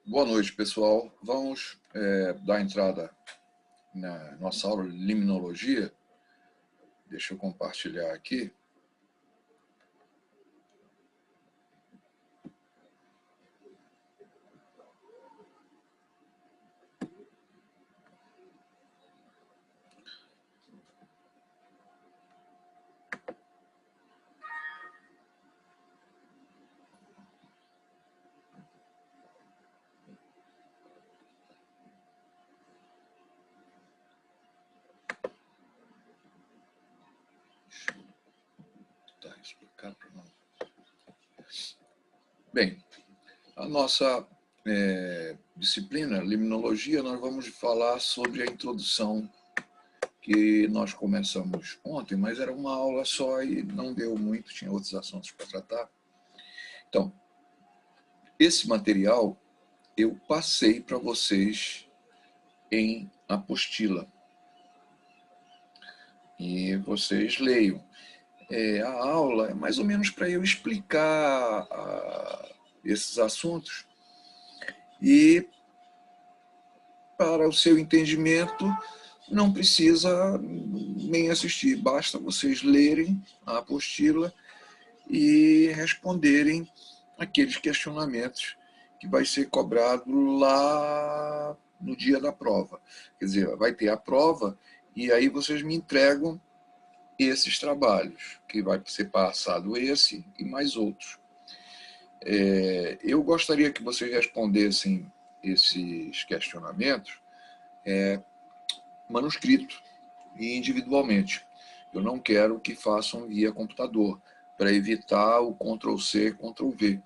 Boa noite, pessoal. Vamos dar entrada na nossa aula de limnologia. Deixa eu compartilhar aqui. Bem, a nossa disciplina, limnologia, nós vamos falar sobre a introdução que nós começamos ontem, mas era uma aula só e não deu muito, tinha outros assuntos para tratar. Então, esse material eu passei para vocês em apostila. E vocês leiam. A aula é mais ou menos para eu explicar esses assuntos e, para o seu entendimento, não precisa nem assistir, basta vocês lerem a apostila e responderem aqueles questionamentos que vai ser cobrado lá no dia da prova. Quer dizer, vai ter a prova e aí vocês me entregam esses trabalhos, que vai ser passado esse e mais outros. Eu gostaria que vocês respondessem esses questionamentos manuscrito e individualmente. Eu não quero que façam via computador, para evitar o Ctrl+C, Ctrl+V.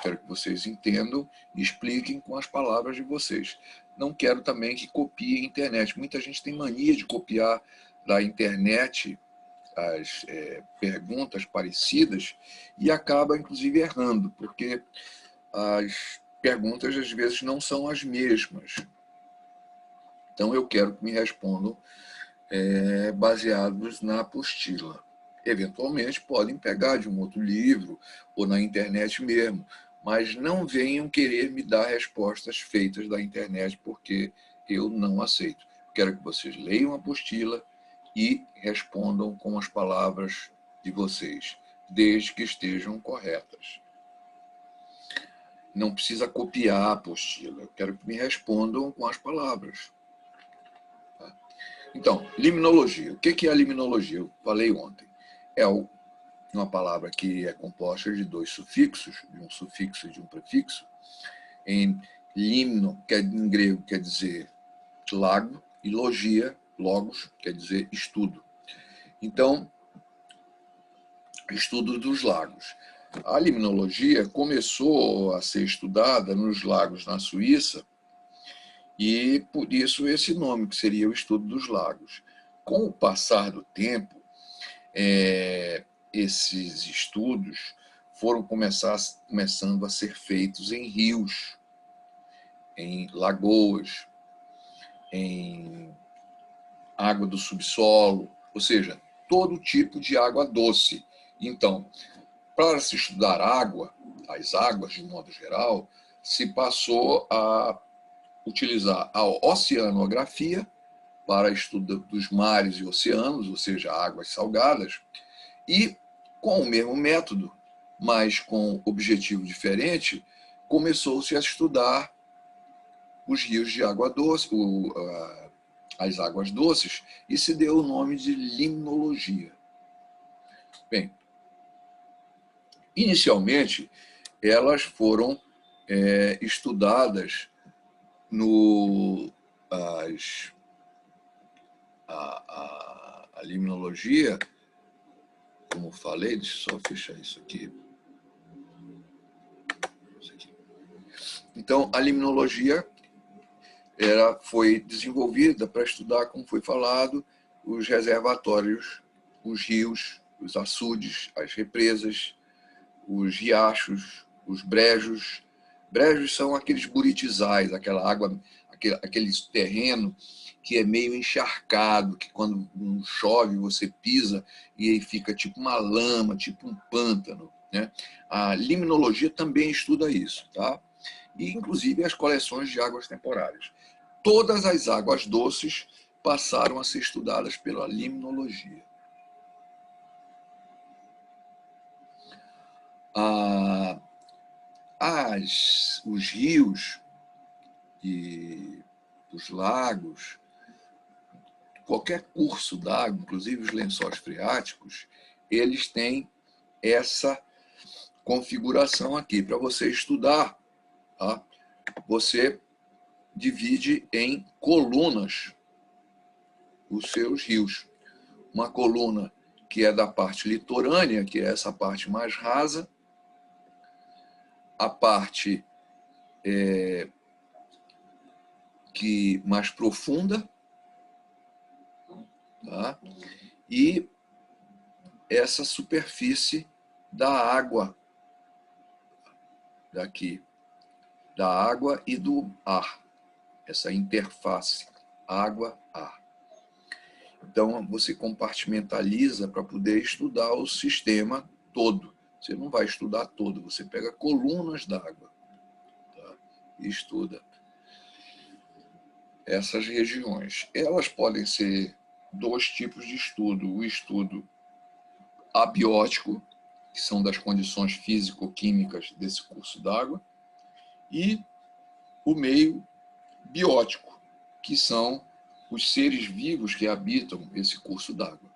Quero que vocês entendam e expliquem com as palavras de vocês. Não quero também que copiem a internet. Muita gente tem mania de copiar da internet as perguntas parecidas e acaba, inclusive, errando, porque as perguntas, às vezes, não são as mesmas. Então, eu quero que me respondam baseados na apostila. Eventualmente, podem pegar de um outro livro ou na internet mesmo, mas não venham querer me dar respostas feitas da internet, porque eu não aceito. Quero que vocês leiam a apostila e respondam com as palavras de vocês, desde que estejam corretas. Não precisa copiar a apostila, eu quero que me respondam com as palavras. Então, limnologia. O que é a limnologia? Eu falei ontem. É uma palavra que é composta de dois sufixos, de um sufixo e de um prefixo. Em limno, que em grego quer dizer lago, e logia, logos, quer dizer estudo. Então, estudo dos lagos. A limnologia começou a ser estudada nos lagos na Suíça e, por isso, esse nome, que seria o estudo dos lagos. Com o passar do tempo, esses estudos foram começando a ser feitos em rios, em lagoas, em água do subsolo, ou seja, todo tipo de água doce. Então, para se estudar água, as águas de modo geral, se passou a utilizar a oceanografia para estudo dos mares e oceanos, ou seja, águas salgadas, e com o mesmo método, mas com objetivo diferente, começou-se a estudar os rios de água doce, as águas doces, e se deu o nome de limnologia. Bem, inicialmente, elas foram estudadas a limnologia, como falei, deixa eu só fechar isso aqui. Então, a limnologia foi desenvolvida para estudar, como foi falado, os reservatórios, os rios, os açudes, as represas, os riachos, os brejos. Brejos são aqueles buritizais, aquela água, aquele terreno que é meio encharcado, que quando chove você pisa e aí fica tipo uma lama, tipo um pântano, né? A limnologia também estuda isso, tá? e inclusive as coleções de águas temporárias. Todas as águas doces passaram a ser estudadas pela limnologia. Os rios e os lagos, qualquer curso d'água, inclusive os lençóis freáticos, eles têm essa configuração aqui. Para você estudar, tá? Você divide em colunas os seus rios. Uma coluna que é da parte litorânea, que é essa parte mais rasa, a parte que mais profunda, tá? E essa superfície da água daqui, da água e do ar, essa interface água-ar. Então, você compartimentaliza para poder estudar o sistema todo. Você não vai estudar todo, você pega colunas d'água, tá? E estuda essas regiões. Elas podem ser dois tipos de estudo. O estudo abiótico, que são das condições físico-químicas desse curso d'água, e o meio biótico, que são os seres vivos que habitam esse curso d'água.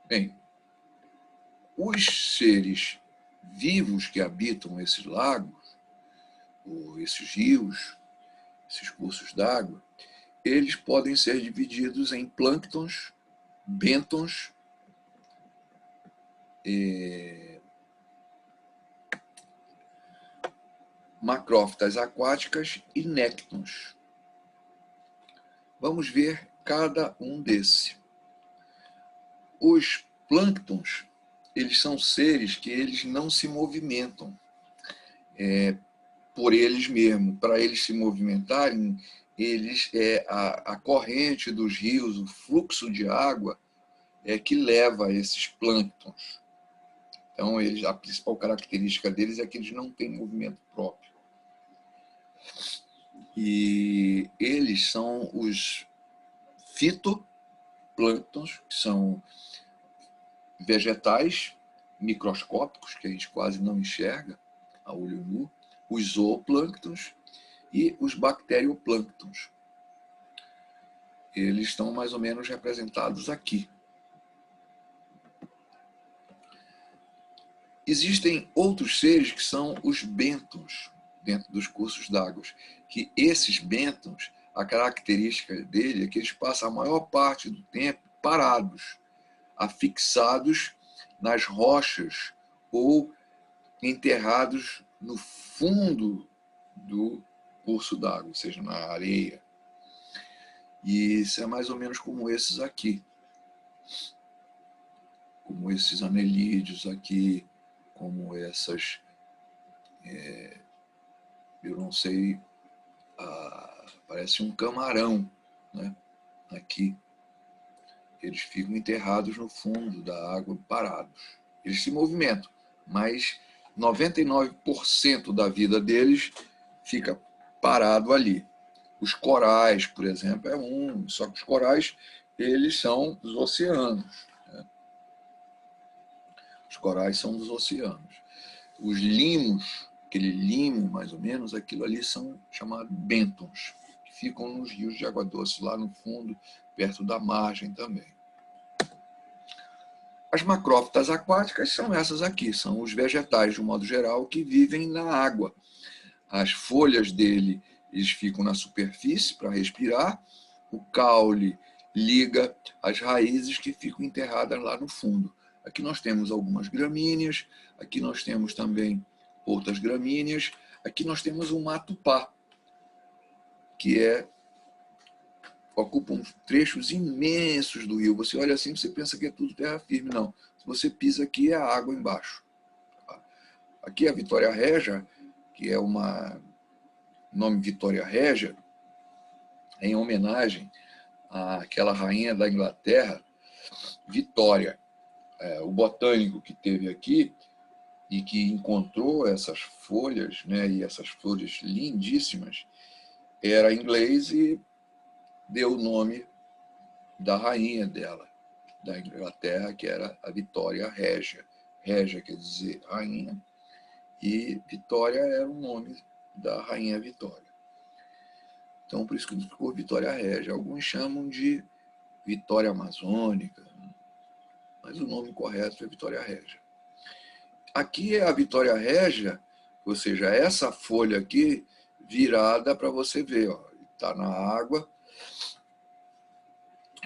Bem, os seres vivos que habitam esses lagos, ou esses rios, esses cursos d'água, eles podem ser divididos em plânctons, bêntons, macrófitas aquáticas e néctons. Vamos ver cada um desses. Os plânctons, eles são seres que eles não se movimentam por eles mesmos. Para eles se movimentarem, a corrente dos rios, o fluxo de água é que leva a esses plânctons. Então, a principal característica deles é que eles não têm movimento próprio. E eles são os fitoplânctons, que são vegetais microscópicos, que a gente quase não enxerga a olho nu, os zooplânctons e os bacterioplânctons. Eles estão mais ou menos representados aqui. Existem outros seres que são os bêntons, dentro dos cursos d'água, que esses bêntons, a característica dele é que eles passam a maior parte do tempo parados, afixados nas rochas ou enterrados no fundo do curso d'água, ou seja, na areia. E isso é mais ou menos como esses aqui, como esses anelídeos aqui, como essas, eu não sei, parece um camarão, né? Aqui. Eles ficam enterrados no fundo da água, parados. Eles se movimentam, mas 99% da vida deles fica parado ali. Os corais, por exemplo, é um, só que os corais, eles são dos oceanos. Né? Os corais são dos oceanos. Os limos, aquele limo, mais ou menos, aquilo ali são chamados bêntons, que ficam nos rios de água doce, lá no fundo, perto da margem também. As macrófitas aquáticas são essas aqui, são os vegetais, de um modo geral, que vivem na água. As folhas dele, eles ficam na superfície para respirar, o caule liga as raízes que ficam enterradas lá no fundo. Aqui nós temos algumas gramíneas, aqui nós temos também outras gramíneas, aqui nós temos um matupá, que ocupa uns trechos imensos do rio. Você olha assim, você pensa que é tudo terra firme. Não. Se você pisa aqui, é a água embaixo. Aqui a Vitória Régia, que é nome Vitória Régia, em homenagem àquela rainha da Inglaterra, Vitória. O botânico que teve aqui e que encontrou essas folhas, né, e essas flores lindíssimas, era inglês e deu o nome da rainha dela, da Inglaterra, que era a Vitória Régia. Régia quer dizer rainha, e Vitória era o nome da rainha Vitória. Então, por isso que ficou Vitória Régia. Alguns chamam de Vitória Amazônica, mas o nome correto é Vitória Régia. Aqui é a Vitória Régia, ou seja, essa folha aqui virada para você ver, está na água,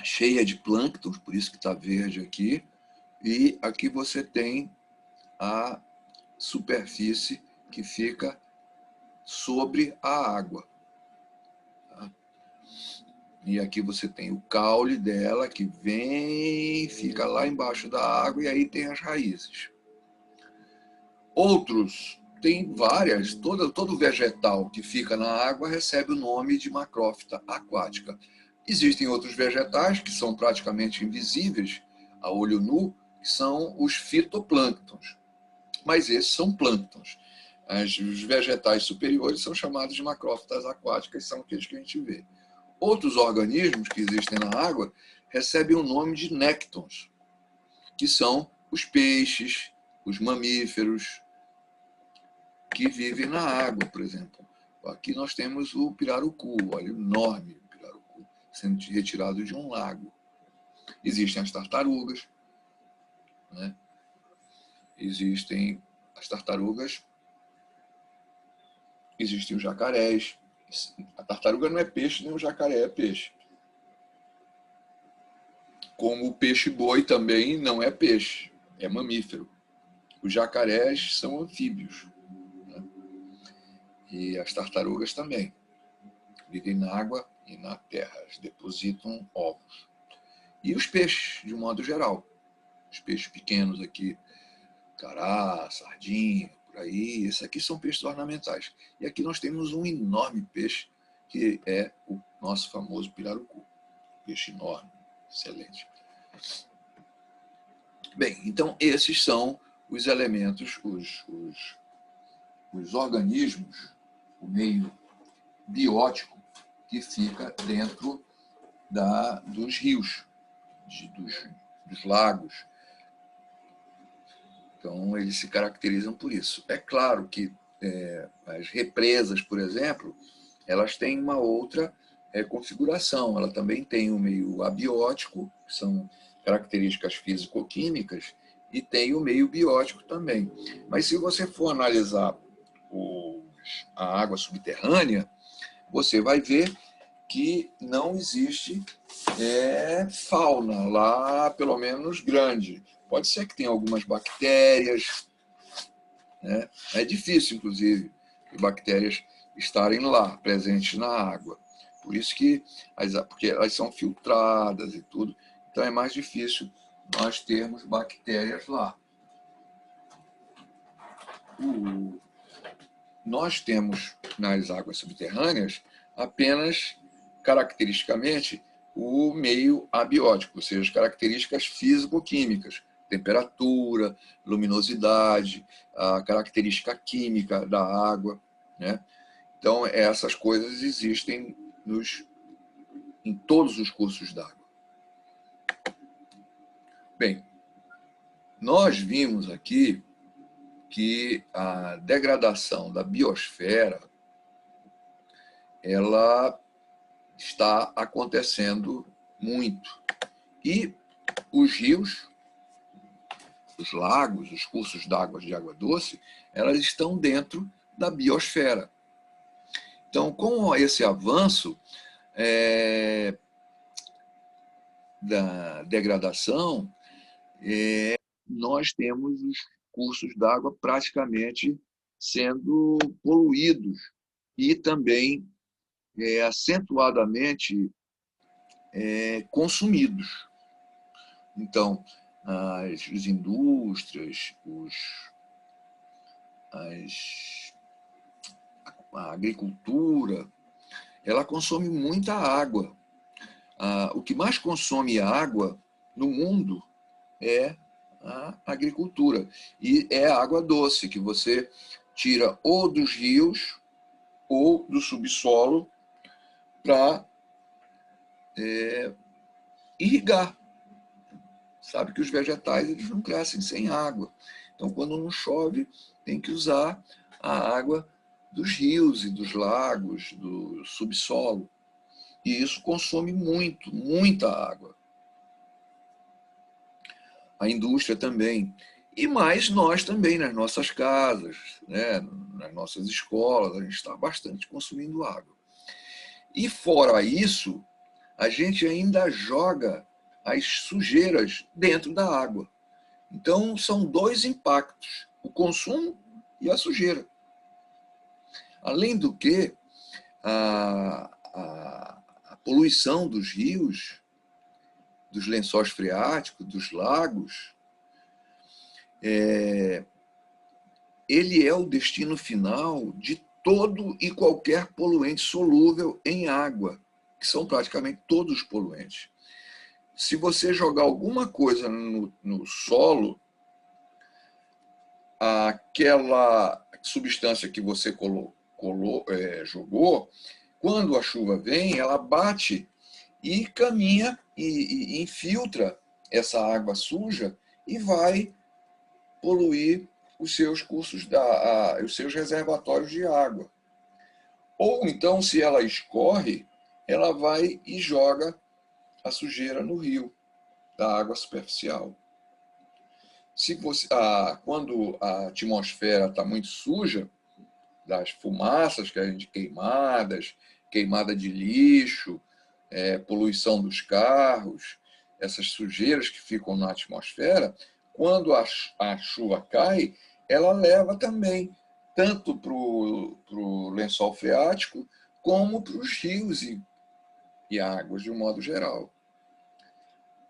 cheia de plânctons, por isso que está verde aqui, e aqui você tem a superfície que fica sobre a água. Tá? E aqui você tem o caule dela, que vem, fica lá embaixo da água, e aí tem as raízes. Outros, tem várias, todo vegetal que fica na água recebe o nome de macrófita aquática. Existem outros vegetais que são praticamente invisíveis a olho nu, que são os fitoplânctons. Mas esses são plânctons. Os vegetais superiores são chamados de macrófitas aquáticas, são aqueles que a gente vê. Outros organismos que existem na água recebem o nome de néctons, que são os peixes, os mamíferos que vivem na água, por exemplo. Aqui nós temos o pirarucu, olha, enorme pirarucu, sendo retirado de um lago. Existem as tartarugas, né? Existem as tartarugas, existem os jacarés. A tartaruga não é peixe, nem o jacaré é peixe. Como o peixe-boi também não é peixe, é mamífero. Os jacarés são anfíbios, né? E as tartarugas também. Vivem na água e na terra, depositam ovos. E os peixes, de um modo geral. Os peixes pequenos aqui, cará, sardinha, por aí, esses aqui são peixes ornamentais. E aqui nós temos um enorme peixe, que é o nosso famoso pirarucu. Peixe enorme, excelente. Bem, então esses são os elementos, os organismos, o meio biótico que fica dentro dos rios, dos lagos. Então, eles se caracterizam por isso. É claro que as represas, por exemplo, elas têm uma outra configuração. Ela também tem o meio abiótico, que são características físico-químicas, e tem o meio biótico também. Mas se você for analisar a água subterrânea, você vai ver que não existe fauna lá, pelo menos grande. Pode ser que tenha algumas bactérias, né? É difícil, inclusive, que bactérias estarem lá, presentes na água. Por isso que, porque elas são filtradas e tudo, então é mais difícil nós termos bactérias lá. Nós temos nas águas subterrâneas apenas, caracteristicamente, o meio abiótico, ou seja, as características físico-químicas, temperatura, luminosidade, a característica química da água, né? Então, essas coisas existem em todos os cursos d'água. Bem, nós vimos aqui que a degradação da biosfera ela está acontecendo muito. E os rios, os lagos, os cursos d'água de água doce, elas estão dentro da biosfera. Então, com esse avanço da degradação, nós temos os cursos d'água praticamente sendo poluídos e também acentuadamente consumidos. Então, as indústrias, a agricultura, ela consome muita água. O que mais consome água no mundo é a agricultura. E é a água doce, que você tira ou dos rios ou do subsolo para irrigar. Sabe que os vegetais eles não crescem sem água. Então, quando não chove, tem que usar a água dos rios e dos lagos, do subsolo. E isso consome muita água. A indústria também. E mais nós também, nas nossas casas, né? Nas nossas escolas, a gente está bastante consumindo água. E fora isso, a gente ainda joga as sujeiras dentro da água. Então, são dois impactos, o consumo e a sujeira. Além do que, a poluição dos rios, dos lençóis freáticos, dos lagos, ele é o destino final de todo e qualquer poluente solúvel em água, que são praticamente todos os poluentes. Se você jogar alguma coisa no solo, aquela substância que você jogou, quando a chuva vem, ela bate e caminha e infiltra essa água suja e vai poluir os seus cursos, os seus reservatórios de água. Ou então, se ela escorre, ela vai e joga a sujeira no rio da água superficial. Quando a atmosfera está muito suja, das fumaças que a gente queimada de lixo, poluição dos carros, essas sujeiras que ficam na atmosfera, quando a chuva cai, ela leva também tanto para o lençol freático como para os rios e águas de um modo geral.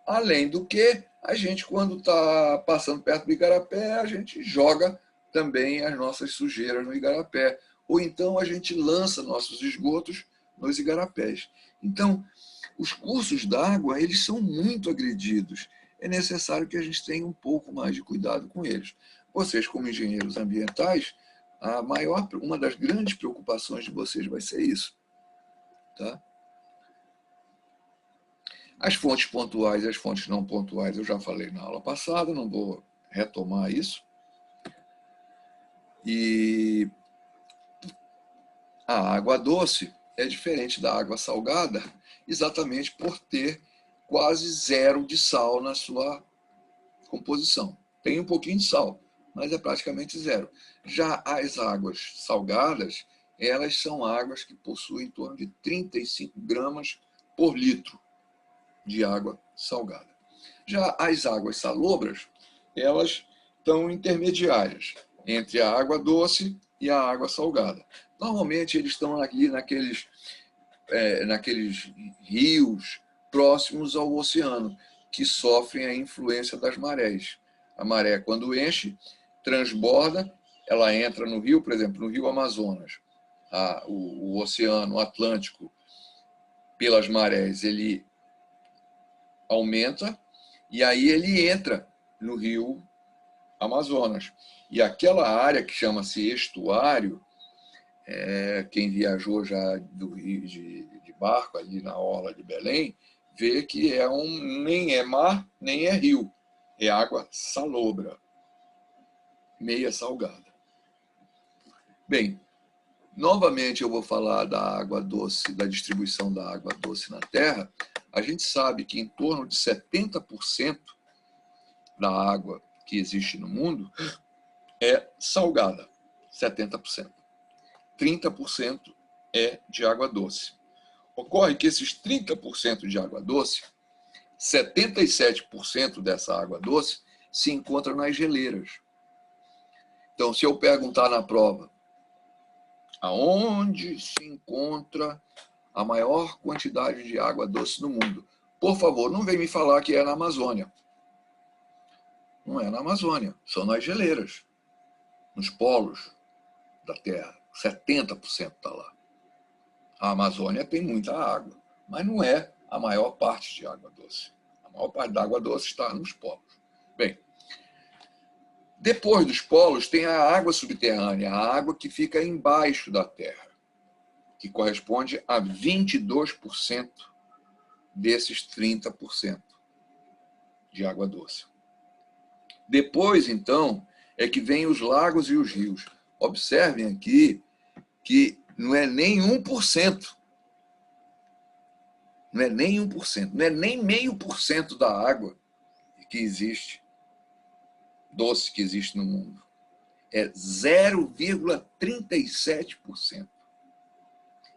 Além do que, a gente, quando está passando perto do igarapé, a gente joga também as nossas sujeiras no igarapé. Ou então a gente lança nossos esgotos nos igarapés. Então, os cursos d'água, eles são muito agredidos. É necessário que a gente tenha um pouco mais de cuidado com eles. Vocês, como engenheiros ambientais, uma das grandes preocupações de vocês vai ser isso. Tá? As fontes pontuais e as fontes não pontuais eu já falei na aula passada, não vou retomar isso. E a água doce é diferente da água salgada, exatamente por ter quase zero de sal na sua composição. Tem um pouquinho de sal, mas é praticamente zero. Já as águas salgadas, elas são águas que possuem em torno de 35 gramas por litro de água salgada. Já as águas salobras, elas estão intermediárias entre a água doce e a água salgada. Normalmente eles estão aqui naqueles rios próximos ao oceano, que sofrem a influência das marés. A maré, quando enche, transborda, ela entra no rio, por exemplo, no rio Amazonas. O oceano Atlântico, pelas marés, ele aumenta e aí ele entra no rio Amazonas. E aquela área que chama-se estuário, quem viajou já do rio de barco ali na orla de Belém, vê que nem é mar, nem é rio. É água salobra, meia salgada. Bem, novamente eu vou falar da água doce, da distribuição da água doce na Terra. A gente sabe que em torno de 70% da água que existe no mundo é salgada, 70%. 30% é de água doce. Ocorre que esses 30% de água doce, 77% dessa água doce se encontra nas geleiras. Então, se eu perguntar na prova, aonde se encontra a maior quantidade de água doce no mundo? Por favor, não vem me falar que é na Amazônia. Não é na Amazônia, são nas geleiras, nos polos da Terra. 70% está lá. A Amazônia tem muita água, mas não é a maior parte de água doce. A maior parte da água doce está nos polos. Bem, depois dos polos tem a água subterrânea, a água que fica embaixo da Terra, que corresponde a 22% desses 30% de água doce. Depois, então, é que vem os lagos e os rios. Observem aqui que não é nem 1%. Não é nem 1%, não é nem 0,5% da água que existe, doce que existe no mundo. É 0,37%.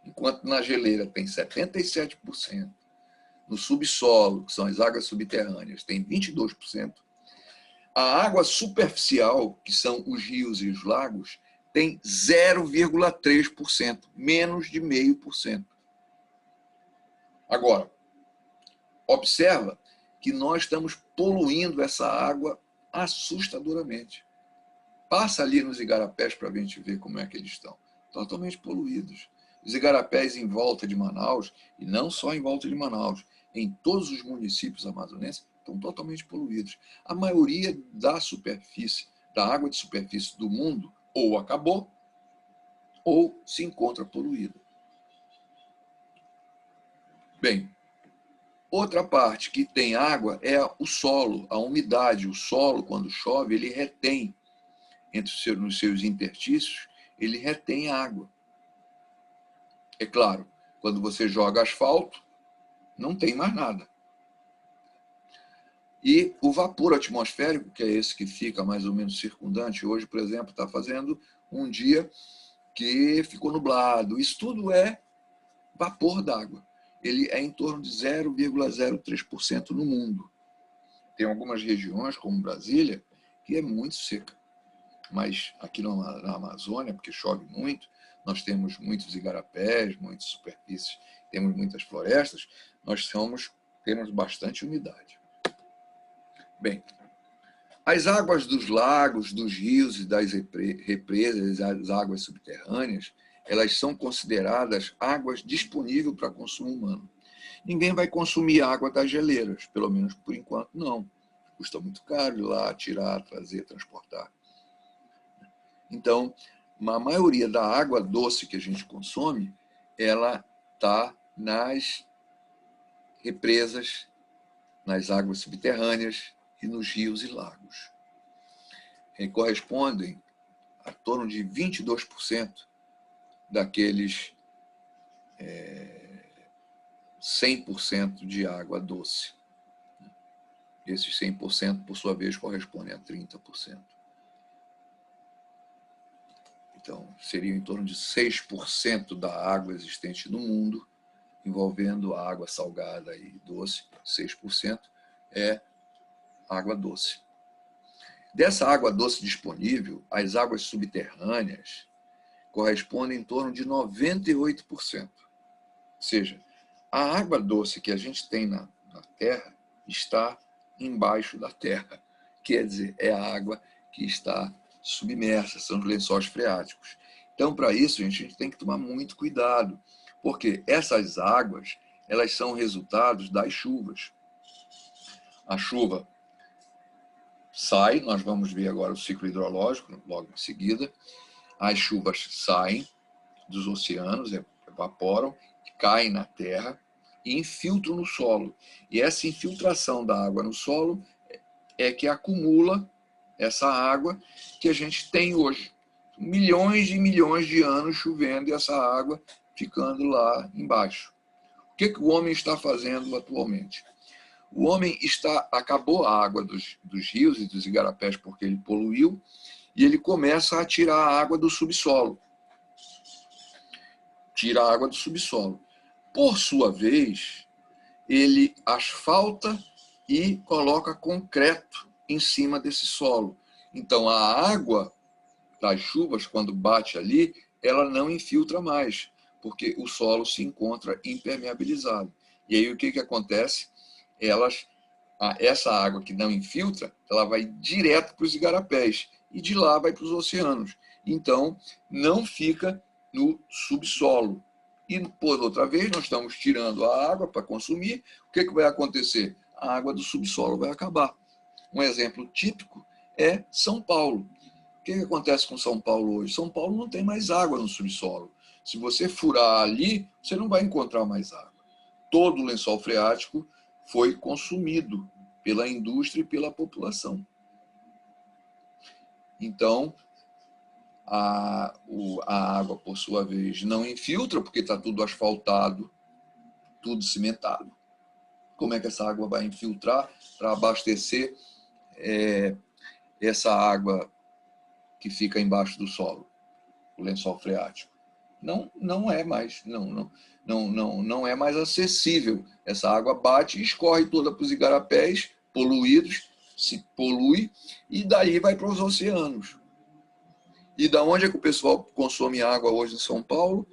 Enquanto na geleira tem 77%, no subsolo, que são as águas subterrâneas, tem 22%, a água superficial, que são os rios e os lagos, tem 0,3%, menos de 0,5%. Agora, observa que nós estamos poluindo essa água assustadoramente. Passa ali nos igarapés para a gente ver como é que eles estão. Totalmente poluídos. Os igarapés em volta de Manaus, e não só em volta de Manaus, em todos os municípios amazonenses, estão totalmente poluídos. A maioria da superfície, da água de superfície do mundo, ou acabou, ou se encontra poluída. Bem, outra parte que tem água é o solo, a umidade. O solo, quando chove, ele retém, nos seus interstícios, ele retém água. É claro, quando você joga asfalto, não tem mais nada. E o vapor atmosférico, que é esse que fica mais ou menos circundante, hoje, por exemplo, está fazendo um dia que ficou nublado. Isso tudo é vapor d'água. Ele é em torno de 0,03% no mundo. Tem algumas regiões, como Brasília, que é muito seca. Mas aqui na Amazônia, porque chove muito, nós temos muitos igarapés, muitas superfícies, temos muitas florestas, nós temos bastante umidade. Bem, as águas dos lagos, dos rios e das represas, as águas subterrâneas, elas são consideradas águas disponíveis para consumo humano. Ninguém vai consumir água das geleiras, pelo menos por enquanto não. Custa muito caro ir lá, tirar, trazer, transportar. Então, a maioria da água doce que a gente consome, ela está nas represas, nas águas subterrâneas e nos rios e lagos. E correspondem a torno de 22% daqueles 100% de água doce. Esses 100%, por sua vez, correspondem a 30%. Então, seria em torno de 6% da água existente no mundo, envolvendo a água salgada e doce, 6% é água doce. Dessa água doce disponível, as águas subterrâneas correspondem em torno de 98%. Ou seja, a água doce que a gente tem na Terra está embaixo da Terra. Quer dizer, é a água que está submersa, são os lençóis freáticos. Então, para isso, a gente tem que tomar muito cuidado, porque essas águas, elas são resultados das chuvas. A chuva sai, nós vamos ver agora o ciclo hidrológico, logo em seguida. As chuvas saem dos oceanos, evaporam, caem na terra e infiltram no solo. E essa infiltração da água no solo é que acumula essa água que a gente tem hoje. Milhões e milhões de anos chovendo e essa água ficando lá embaixo. O que o homem está fazendo atualmente? O homem acabou a água dos rios e dos igarapés porque ele poluiu e ele começa a tirar a água do subsolo. Tira a água do subsolo. Por sua vez, ele asfalta e coloca concreto em cima desse solo. Então, a água das chuvas, quando bate ali, ela não infiltra mais, porque o solo se encontra impermeabilizado. E aí, o que acontece? Essa água que não infiltra, ela vai direto para os igarapés e de lá vai para os oceanos. Então, não fica no subsolo. E, por outra vez, nós estamos tirando a água para consumir. O que vai acontecer? a água do subsolo vai acabar. Um exemplo típico é São Paulo. O que acontece com São Paulo hoje? São Paulo não tem mais água no subsolo. Se você furar ali, você não vai encontrar mais água. Todo o lençol freático foi consumido pela indústria e pela população. Então, a água, por sua vez, não infiltra, porque está tudo asfaltado, tudo cimentado. Como é que essa água vai infiltrar para abastecer essa água que fica embaixo do solo, o lençol freático? Não é mais, não é mais acessível. Essa água bate e escorre toda para os igarapés poluídos, se polui, e daí vai para os oceanos. E da onde é que o pessoal consome água hoje em São Paulo?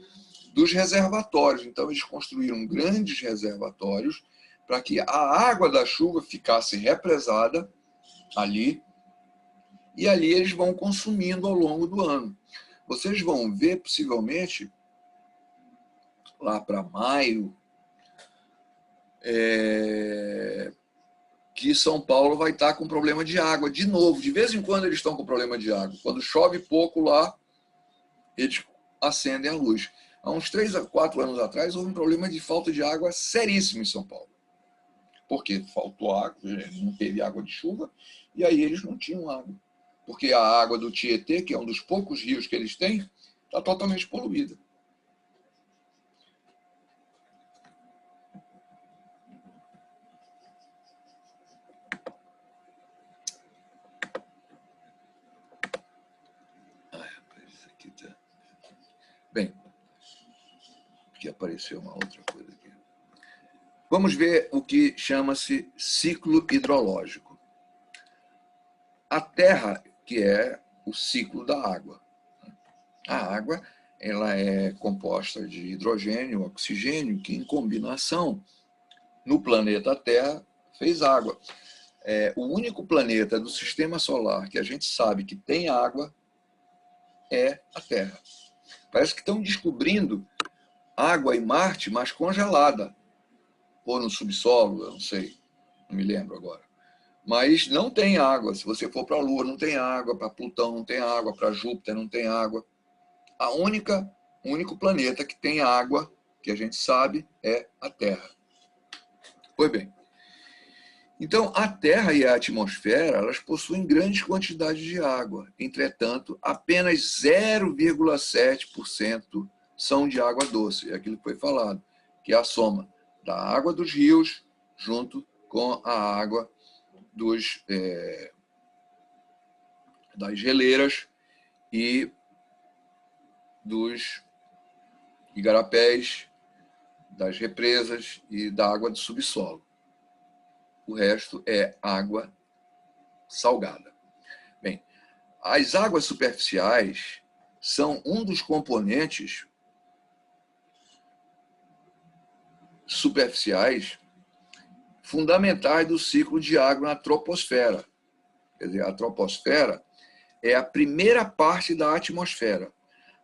Dos reservatórios. Então, eles construíram grandes reservatórios para que a água da chuva ficasse represada ali, e ali eles vão consumindo ao longo do ano. Vocês vão ver, possivelmente, lá para maio, que São Paulo vai estar com problema de água de novo. De vez em quando eles estão com problema de água. Quando chove pouco lá, eles acendem a luz. Há uns 3 a 4 anos atrás, houve um problema de falta de água seríssimo em São Paulo. Porque faltou água, não teve água de chuva, e aí eles não tinham água. Porque a água do Tietê, que é um dos poucos rios que eles têm, está totalmente poluída. Bem, aqui apareceu uma outra coisa aqui. Vamos ver o que chama-se ciclo hidrológico. A Terra, que é o ciclo da água. A água, ela é composta de hidrogênio, oxigênio, que em combinação, no planeta Terra, fez água. O único planeta do sistema solar que a gente sabe que tem água é a Terra. Parece que estão descobrindo água em Marte, mas congelada. Ou no subsolo, eu não sei, não me lembro agora. Mas não tem água. Se você for para a Lua, não tem água. Para Plutão, não tem água. Para Júpiter, não tem água. O único planeta que tem água, que a gente sabe, é a Terra. Pois bem. Então, a Terra e a atmosfera, elas possuem grandes quantidades de água. Entretanto, apenas 0,7% são de água doce. É aquilo que foi falado, que é a soma da água dos rios junto com a água das geleiras e dos igarapés, das represas e da água do subsolo. O resto é água salgada. Bem, as águas superficiais são um dos componentes superficiais fundamentais do ciclo de água na troposfera. Quer dizer, a troposfera é a primeira parte da atmosfera.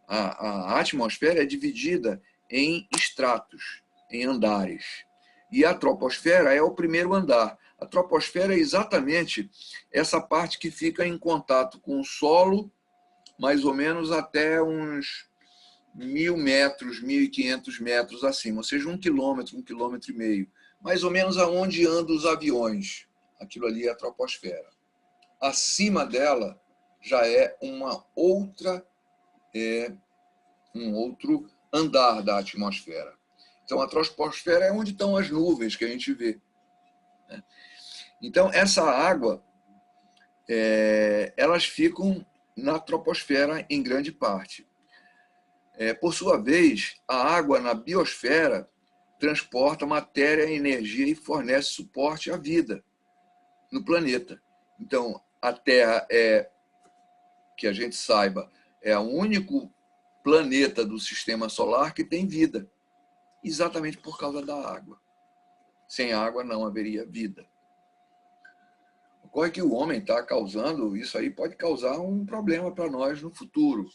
A atmosfera é dividida em estratos, em andares. E a troposfera é o primeiro andar. A troposfera é exatamente essa parte que fica em contato com o solo, mais ou menos até uns 1.000 metros, 1.500 metros acima, ou seja, 1 quilômetro, 1,5 quilômetros. Mais ou menos aonde andam os aviões. Aquilo ali é a troposfera. Acima dela já é um outro andar da atmosfera. Então, a troposfera é onde estão as nuvens que a gente vê. Então, essa água, elas ficam na troposfera em grande parte. Por sua vez, a água na biosfera transporta matéria e energia e fornece suporte à vida no planeta. Então, a Terra que a gente saiba, é o único planeta do sistema solar que tem vida, exatamente por causa da água. Sem água não haveria vida. Ocorre que o homem está causando, isso aí pode causar um problema para nós no futuro.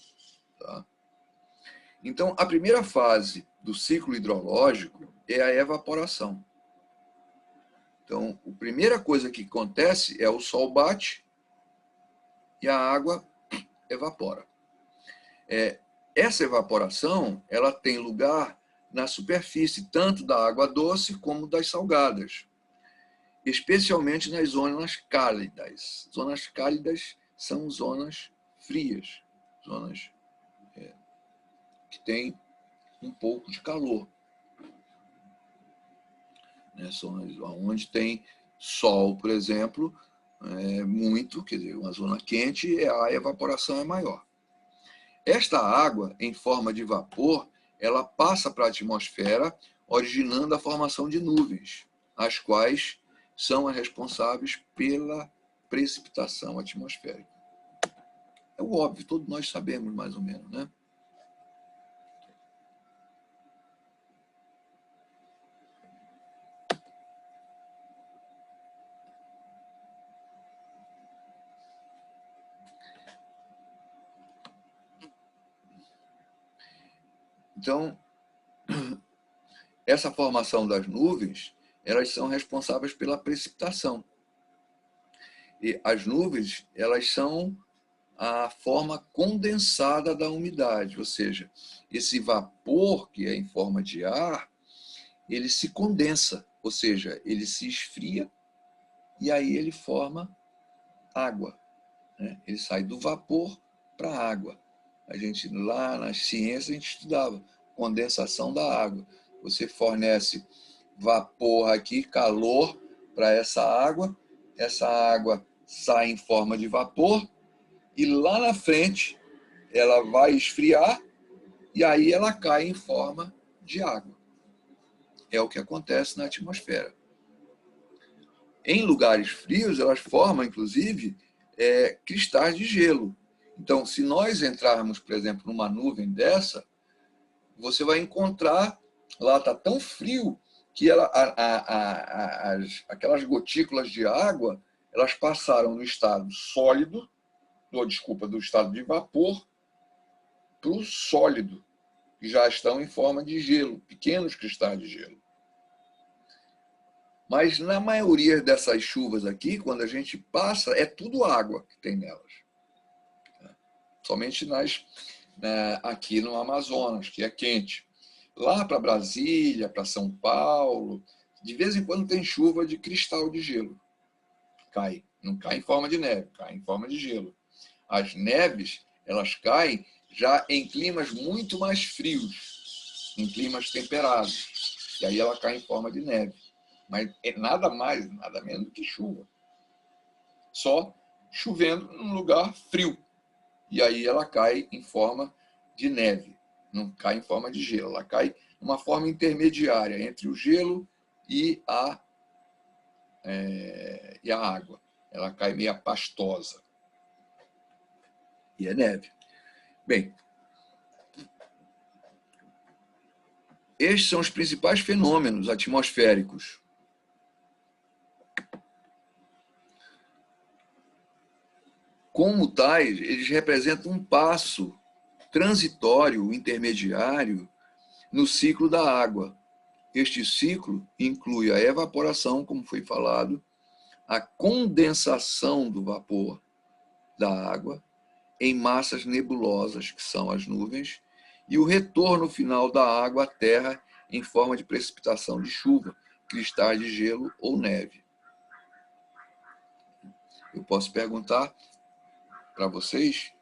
Tá? Então, a primeira fase do ciclo hidrológico é a evaporação. Então, a primeira coisa que acontece é o sol bate e a água evapora. Essa evaporação, ela tem lugar na superfície, tanto da água doce como das salgadas, especialmente nas zonas cálidas. Zonas cálidas são zonas frias, zonas que têm um pouco de calor. Zonas onde tem sol, por exemplo, muito, quer dizer, uma zona quente, a evaporação é maior. Esta água, em forma de vapor, ela passa para a atmosfera, originando a formação de nuvens, as quais são as responsáveis pela precipitação atmosférica. É o óbvio, todos nós sabemos mais ou menos, né? Então, essa formação das nuvens, elas são responsáveis pela precipitação. E as nuvens, elas são a forma condensada da umidade, ou seja, esse vapor que é em forma de ar, ele se condensa, ou seja, ele se esfria e aí ele forma água, né? Ele sai do vapor para a água. A gente, lá nas ciências, a gente estudava condensação da água. Você fornece vapor aqui, calor para essa água sai em forma de vapor e lá na frente ela vai esfriar e aí ela cai em forma de água. É o que acontece na atmosfera. Em lugares frios, elas formam, inclusive, cristais de gelo. Então, se nós entrarmos, por exemplo, numa nuvem dessa, você vai encontrar, lá está tão frio que aquelas gotículas de água, elas passaram do estado sólido, do estado de vapor, para o sólido, que já estão em forma de gelo, pequenos cristais de gelo. Mas na maioria dessas chuvas aqui, quando a gente passa, é tudo água que tem nelas. Somente aqui no Amazonas, que é quente. Lá para Brasília, para São Paulo, de vez em quando tem chuva de cristal de gelo. Cai. Não cai em forma de neve, cai em forma de gelo. As neves, elas caem já em climas muito mais frios, em climas temperados. E aí ela cai em forma de neve. Mas é nada mais, nada menos do que chuva. Só chovendo num lugar frio. E aí ela cai em forma de neve. Não cai em forma de gelo. Ela cai numa forma intermediária entre o gelo e a água. Ela cai meio pastosa. E é neve. Bem, estes são os principais fenômenos atmosféricos. Como tais, eles representam um passo transitório, intermediário, no ciclo da água. Este ciclo inclui a evaporação, como foi falado, a condensação do vapor da água em massas nebulosas, que são as nuvens, e o retorno final da água à terra em forma de precipitação de chuva, cristais de gelo ou neve. Eu posso perguntar para vocês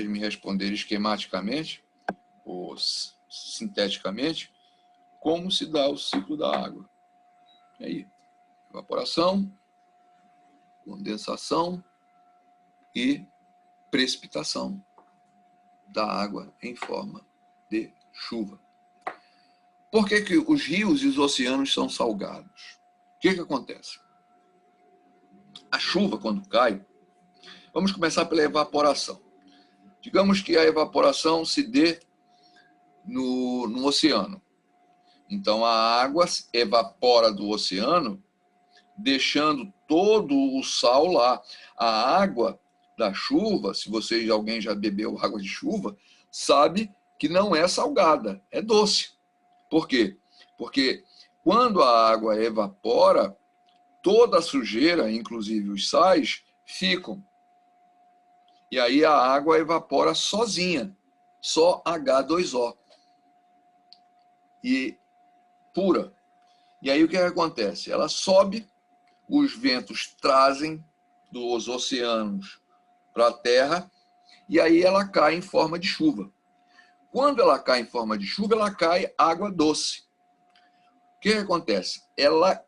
me responderem esquematicamente ou sinteticamente, como se dá o ciclo da água. E aí, evaporação, condensação e precipitação da água em forma de chuva. Por que os rios e os oceanos são salgados? O que acontece? A chuva, quando cai, vamos começar pela evaporação. Digamos que a evaporação se dê no oceano. Então, a água evapora do oceano, deixando todo o sal lá. A água da chuva, se alguém já bebeu água de chuva, sabe que não é salgada, é doce. Por quê? Porque quando a água evapora, toda a sujeira, inclusive os sais, ficam. E aí a água evapora sozinha, só H2O. E pura. E aí o que acontece? Ela sobe, os ventos trazem dos oceanos para a Terra, e aí ela cai em forma de chuva. Quando ela cai em forma de chuva, ela cai água doce. O que acontece? Ela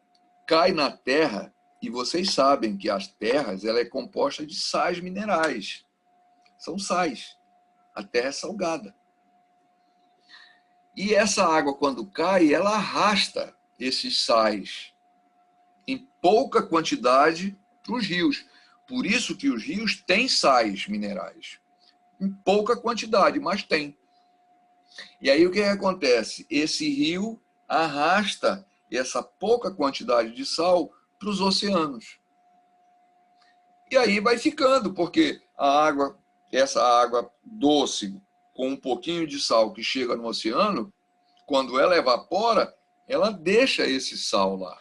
cai na Terra, e vocês sabem que as terras ela é composta de sais minerais. São sais. A Terra é salgada. E essa água, quando cai, ela arrasta esses sais em pouca quantidade para os rios. Por isso que os rios têm sais minerais. Em pouca quantidade, mas tem. E aí o que acontece? Esse rio arrasta essa pouca quantidade de sal para os oceanos. E aí vai ficando, porque a água, essa água doce com um pouquinho de sal que chega no oceano, quando ela evapora, ela deixa esse sal lá.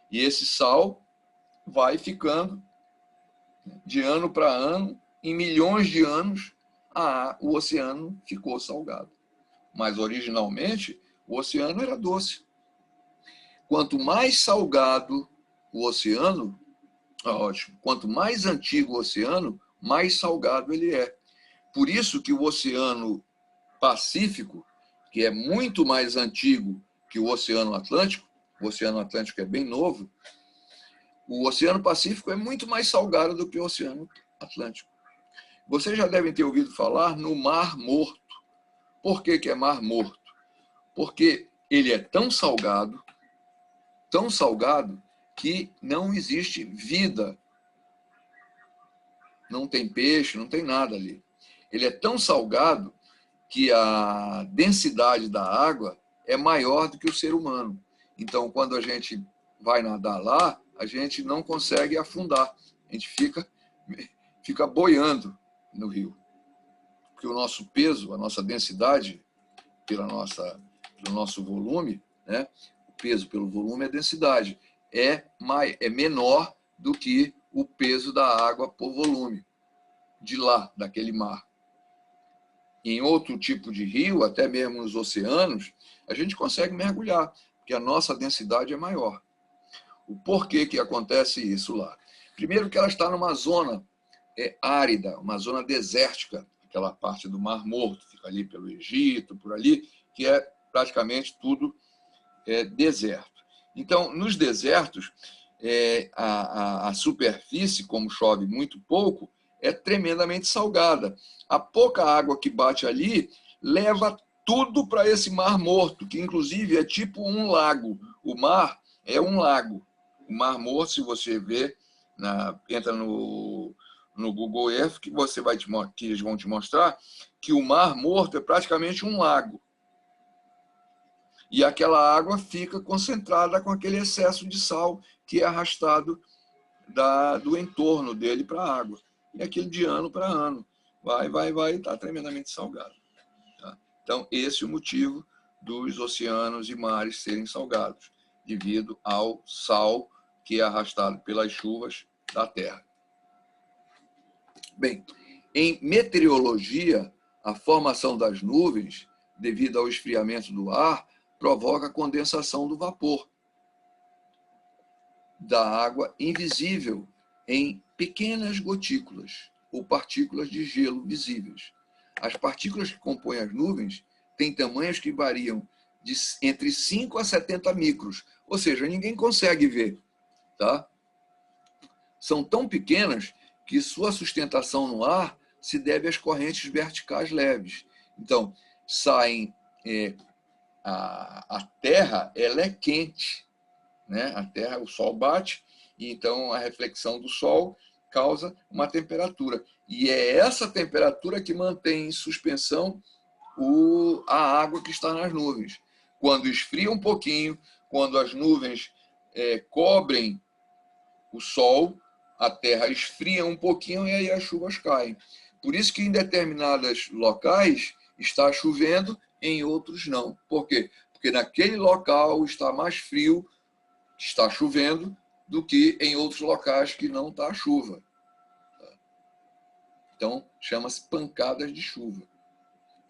E esse sal vai ficando de ano para ano, em milhões de anos, o oceano ficou salgado. Mas originalmente o oceano era doce. Quanto mais salgado o oceano, ótimo, quanto mais antigo o oceano, mais salgado ele é. Por isso que o Oceano Pacífico, que é muito mais antigo que o Oceano Atlântico é bem novo, o Oceano Pacífico é muito mais salgado do que o Oceano Atlântico. Vocês já devem ter ouvido falar no Mar Morto. Por que é Mar Morto? Porque ele é tão salgado, que não existe vida. Não tem peixe, não tem nada ali. Ele é tão salgado que a densidade da água é maior do que o ser humano. Então, quando a gente vai nadar lá, a gente não consegue afundar. A gente fica boiando no rio. Porque o nosso peso, a nossa densidade, pelo nosso volume, né? O peso pelo volume é densidade, é menor do que o peso da água por volume, de lá, daquele mar. Em outro tipo de rio, até mesmo nos oceanos, a gente consegue mergulhar, porque a nossa densidade é maior. O porquê que acontece isso lá? Primeiro que ela está numa zona árida, uma zona desértica, aquela parte do Mar Morto, fica ali pelo Egito, por ali, que é praticamente tudo deserto. Então, nos desertos, a superfície, como chove muito pouco, é tremendamente salgada. A pouca água que bate ali leva tudo para esse Mar Morto, que inclusive é tipo um lago. O mar é um lago. O Mar Morto, se você vê, entra no Google Earth, que eles vão te mostrar, que o Mar Morto é praticamente um lago. E aquela água fica concentrada com aquele excesso de sal que é arrastado do entorno dele para a água. E aquilo de ano para ano. Vai, está tremendamente salgado. Tá? Então, esse é o motivo dos oceanos e mares serem salgados, devido ao sal que é arrastado pelas chuvas da Terra. Bem, em meteorologia, a formação das nuvens, devido ao esfriamento do ar, provoca a condensação do vapor da água invisível em pequenas gotículas ou partículas de gelo visíveis. As partículas que compõem as nuvens têm tamanhos que variam entre 5 a 70 micros, ou seja, ninguém consegue ver. Tá? São tão pequenas que sua sustentação no ar se deve às correntes verticais leves. Então, a Terra ela é quente, né? A Terra, o Sol bate, e então a reflexão do Sol causa uma temperatura. E é essa temperatura que mantém em suspensão a água que está nas nuvens. Quando esfria um pouquinho, quando as nuvens cobrem o Sol, a Terra esfria um pouquinho e aí as chuvas caem. Por isso que em determinados locais está chovendo, em outros não. Por quê? Porque naquele local está mais frio, está chovendo, do que em outros locais que não está a chuva. Então, chama-se pancadas de chuva.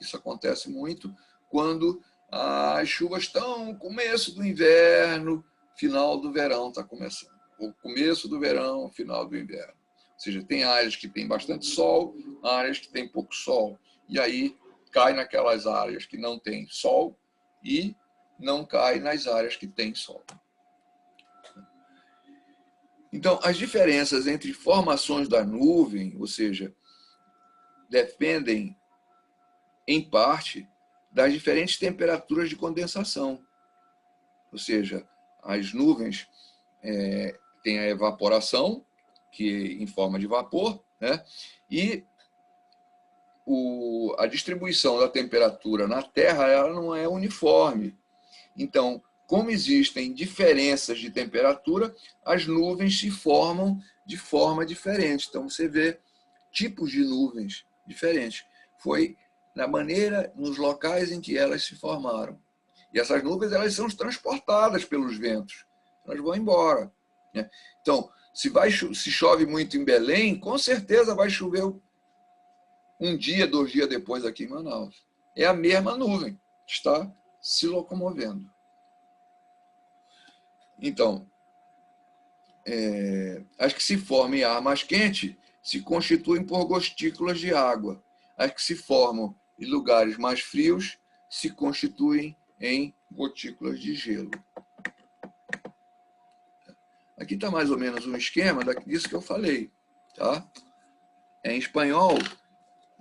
Isso acontece muito quando as chuvas estão no começo do inverno, final do verão está começando. O começo do verão, final do inverno. Ou seja, tem áreas que tem bastante sol, áreas que tem pouco sol. E aí cai naquelas áreas que não tem sol e não cai nas áreas que tem sol. Então, as diferenças entre formações da nuvem, ou seja, dependem, em parte, das diferentes temperaturas de condensação. Ou seja, as nuvens têm a evaporação, que em forma de vapor, né? E a distribuição da temperatura na Terra ela não é uniforme. Então, como existem diferenças de temperatura, as nuvens se formam de forma diferente. Então, você vê tipos de nuvens diferentes. Foi na maneira, nos locais em que elas se formaram. E essas nuvens elas são transportadas pelos ventos. Elas vão embora. Né? Então, se chove muito em Belém, com certeza vai chover um dia, 2 dias depois aqui em Manaus. É a mesma nuvem que está se locomovendo. Então, as que se formam em ar mais quente se constituem por gotículas de água. As que se formam em lugares mais frios se constituem em gotículas de gelo. Aqui está mais ou menos um esquema disso que eu falei. Tá? Em espanhol,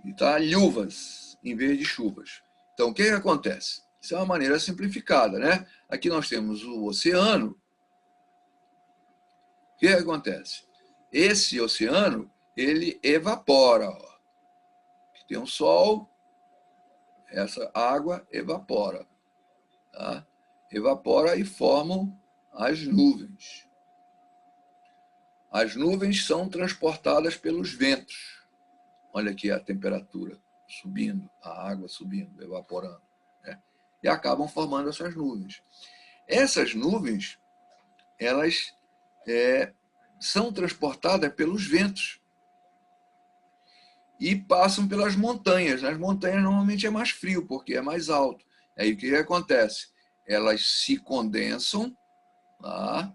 está luvas em vez de chuvas. Então, o que acontece? Isso é uma maneira simplificada, né? Aqui nós temos o oceano. O que acontece? Esse oceano, ele evapora. Ó. Tem um sol, essa água evapora. Tá? Evapora e formam as nuvens. As nuvens são transportadas pelos ventos. Olha aqui a temperatura subindo, a água subindo, evaporando. Né? E acabam formando essas nuvens. Essas nuvens, elas são transportadas pelos ventos e passam pelas montanhas. Nas montanhas normalmente é mais frio, porque é mais alto. Aí o que acontece? Elas se condensam lá,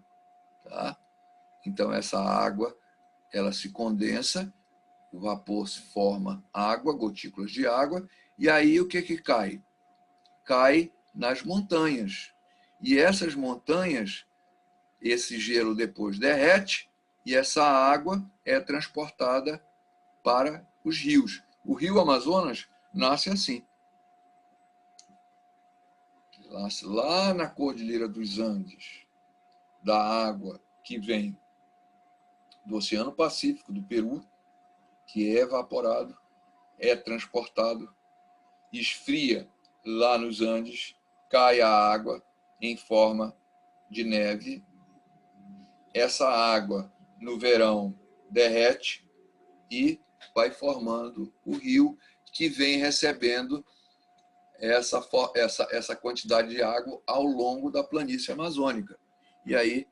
tá? Então essa água, ela se condensa, o vapor se forma água, gotículas de água, e aí o que cai? Cai nas montanhas. E essas montanhas, esse gelo depois derrete e essa água é transportada para os rios. O rio Amazonas nasce assim. Nasce lá na Cordilheira dos Andes, da água que vem do Oceano Pacífico, do Peru, que é evaporado, é transportado, esfria lá nos Andes, cai a água em forma de neve. Essa água, no verão, derrete e vai formando o rio que vem recebendo essa quantidade de água ao longo da planície amazônica. E aí,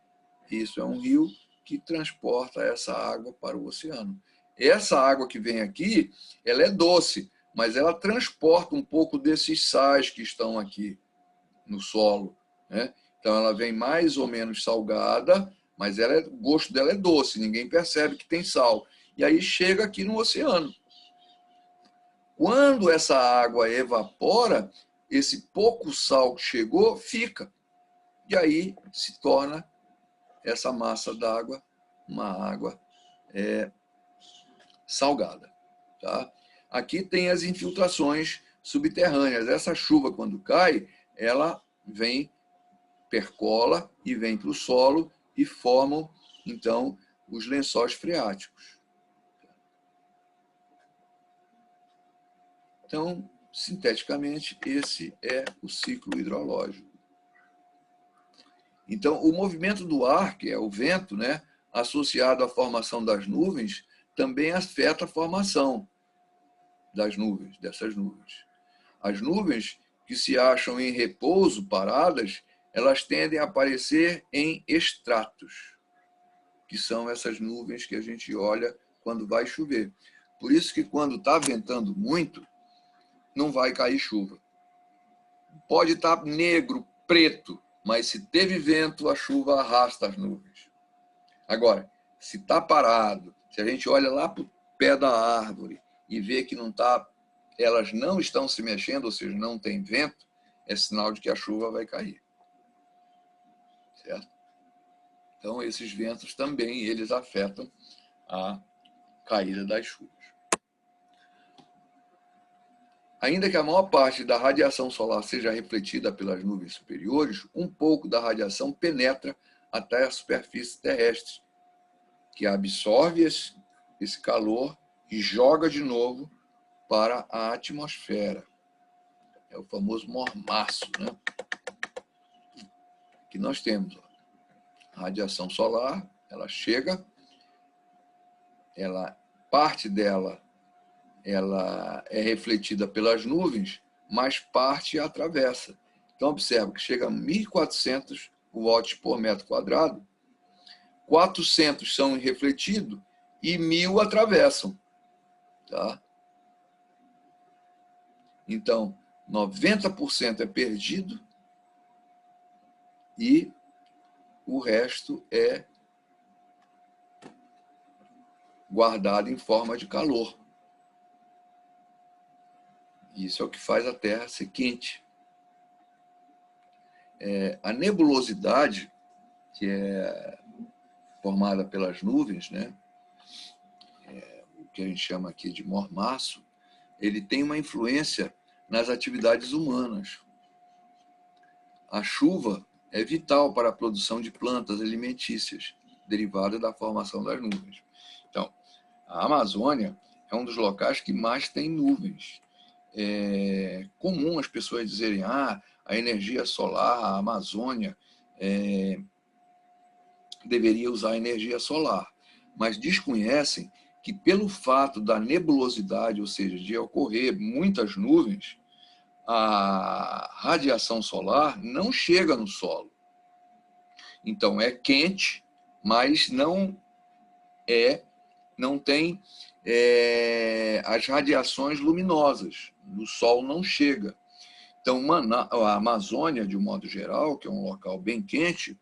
isso é um rio que transporta essa água para o oceano. Essa água que vem aqui, ela é doce, mas ela transporta um pouco desses sais que estão aqui no solo. Né? Então, ela vem mais ou menos salgada, mas o gosto dela é doce, ninguém percebe que tem sal. E aí chega aqui no oceano. Quando essa água evapora, esse pouco sal que chegou fica. E aí se torna essa massa d'água uma água salgada. Tá? Aqui tem as infiltrações subterrâneas. Essa chuva, quando cai, ela percola e vem para o solo e formam, então, os lençóis freáticos. Então, sinteticamente, esse é o ciclo hidrológico. Então, o movimento do ar, que é o vento, né, associado à formação das nuvens, também afeta a formação das nuvens, dessas nuvens. As nuvens que se acham em repouso, paradas, elas tendem a aparecer em estratos. que são essas nuvens que a gente olha quando vai chover. Por isso que quando está ventando muito, não vai cair chuva. Pode estar negro, preto, mas se teve vento, a chuva arrasta as nuvens. Agora, se está parado, se a gente olha lá para o pé da árvore e vê que não tá, elas não estão se mexendo, ou seja, não tem vento, é sinal de que a chuva vai cair. Certo? Então, esses ventos também, eles afetam a caída das chuvas. Ainda que a maior parte da radiação solar seja refletida pelas nuvens superiores, um pouco da radiação penetra até a superfície terrestre, que absorve esse calor e joga de novo para a atmosfera. É o famoso mormaço, né? Que nós temos. A radiação solar, ela chega, parte dela ela é refletida pelas nuvens, mas parte atravessa. Então, observa que chega a 1.400 watts por metro quadrado, 400 são refletidos e 1.000 atravessam. Tá? Então, 90% é perdido e o resto é guardado em forma de calor. Isso é o que faz a Terra ser quente. A nebulosidade, que é formada pelas nuvens, né? O que a gente chama aqui de mormaço, ele tem uma influência nas atividades humanas. A chuva é vital para a produção de plantas alimentícias, derivada da formação das nuvens. Então, a Amazônia é um dos locais que mais tem nuvens. É comum as pessoas dizerem, a energia solar, a Amazônia deveria usar energia solar, mas desconhecem que pelo fato da nebulosidade, ou seja, de ocorrer muitas nuvens, a radiação solar não chega no solo. Então é quente, mas não tem as radiações luminosas. No sol não chega. Então, a Amazônia, de um modo geral, que é um local bem quente,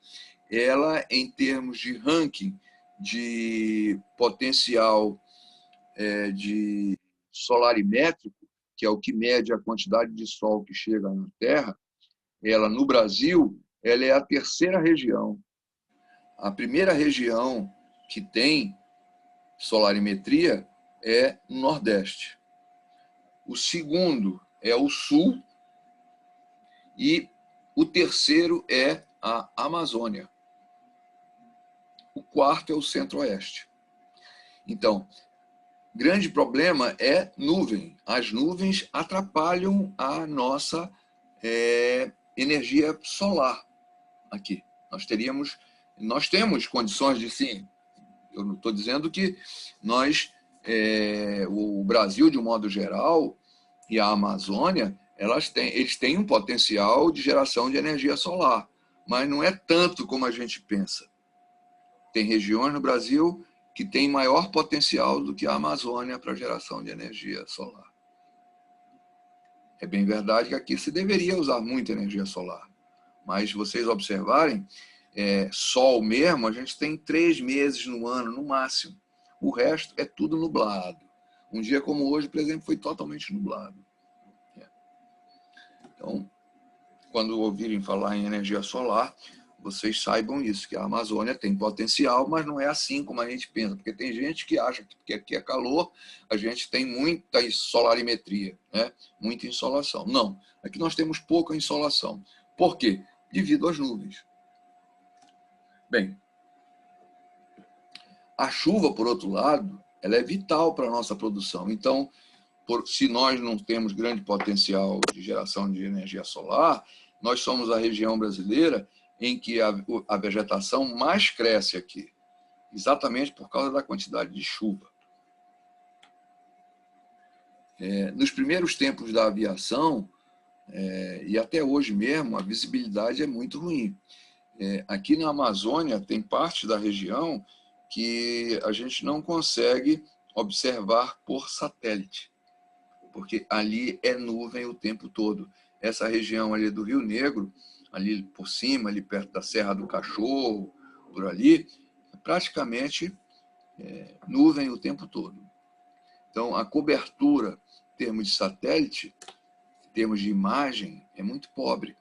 ela, em termos de ranking de potencial de solarimétrico, que é o que mede a quantidade de sol que chega na Terra, ela, no Brasil, ela é a terceira região. A primeira região que tem solarimetria é no Nordeste. O segundo é o Sul e o terceiro é a Amazônia. O quarto é o Centro-Oeste. Então, grande problema é nuvem. As nuvens atrapalham a nossa energia solar aqui. Nós temos condições de sim. Eu não estou dizendo que o Brasil, de um modo geral, e a Amazônia, eles têm um potencial de geração de energia solar, mas não é tanto como a gente pensa. Tem regiões no Brasil que têm maior potencial do que a Amazônia para geração de energia solar. É bem verdade que aqui se deveria usar muita energia solar, mas se vocês observarem, sol mesmo, a gente tem 3 meses no ano, no máximo. O resto é tudo nublado. Um dia como hoje, por exemplo, foi totalmente nublado. Então, quando ouvirem falar em energia solar, vocês saibam isso, que a Amazônia tem potencial, mas não é assim como a gente pensa, porque tem gente que acha que aqui é calor, a gente tem muita solarimetria, né? Muita insolação. Não, aqui nós temos pouca insolação. Por quê? Devido às nuvens. Bem, a chuva, por outro lado, ela é vital para a nossa produção. Então, se nós não temos grande potencial de geração de energia solar, nós somos a região brasileira em que a vegetação mais cresce aqui, exatamente por causa da quantidade de chuva. Nos primeiros tempos da aviação, e até hoje mesmo, a visibilidade é muito ruim. Aqui na Amazônia, tem parte da região que a gente não consegue observar por satélite, porque ali é nuvem o tempo todo. Essa região ali do Rio Negro, ali por cima, ali perto da Serra do Cachorro, por ali, é praticamente nuvem o tempo todo. Então, a cobertura, em termos de satélite, em termos de imagem, é muito pobre.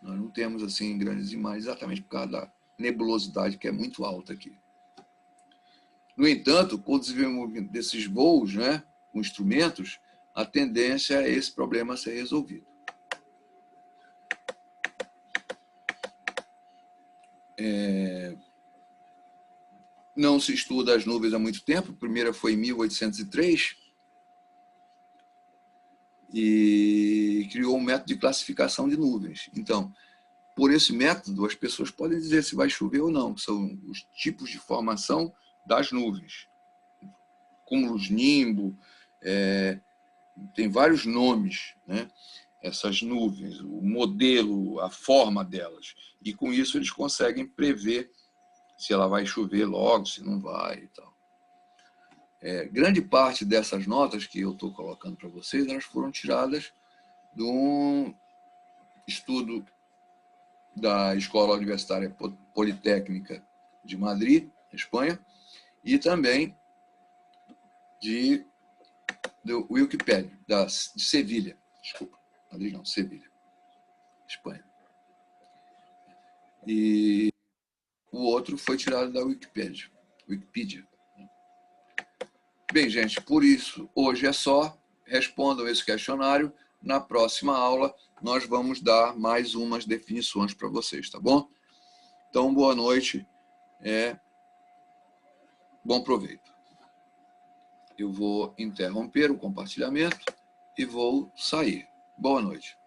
Nós não temos assim grandes imagens, exatamente por causa da nebulosidade que é muito alta aqui. No entanto, com o desenvolvimento desses voos, né, com instrumentos, a tendência é esse problema ser resolvido. Não se estuda as nuvens há muito tempo. A primeira foi em 1803 e criou um método de classificação de nuvens. Então, por esse método, as pessoas podem dizer se vai chover ou não, que são os tipos de formação das nuvens. Cúmulos nimbo, tem vários nomes, né? Essas nuvens, o modelo, a forma delas. E com isso eles conseguem prever se ela vai chover logo, se não vai e tal. Grande parte dessas notas que eu estou colocando para vocês, elas foram tiradas de um estudo da Escola Universitária Politécnica de Madrid, Espanha, e também do Wikipedia, de Sevilha. Desculpa, Madrid não, Sevilha, Espanha. E o outro foi tirado da Wikipedia. Bem, gente, por isso, hoje é só. Respondam esse questionário. Na próxima aula, nós vamos dar mais umas definições para vocês, tá bom? Então, boa noite. Bom proveito. Eu vou interromper o compartilhamento e vou sair. Boa noite.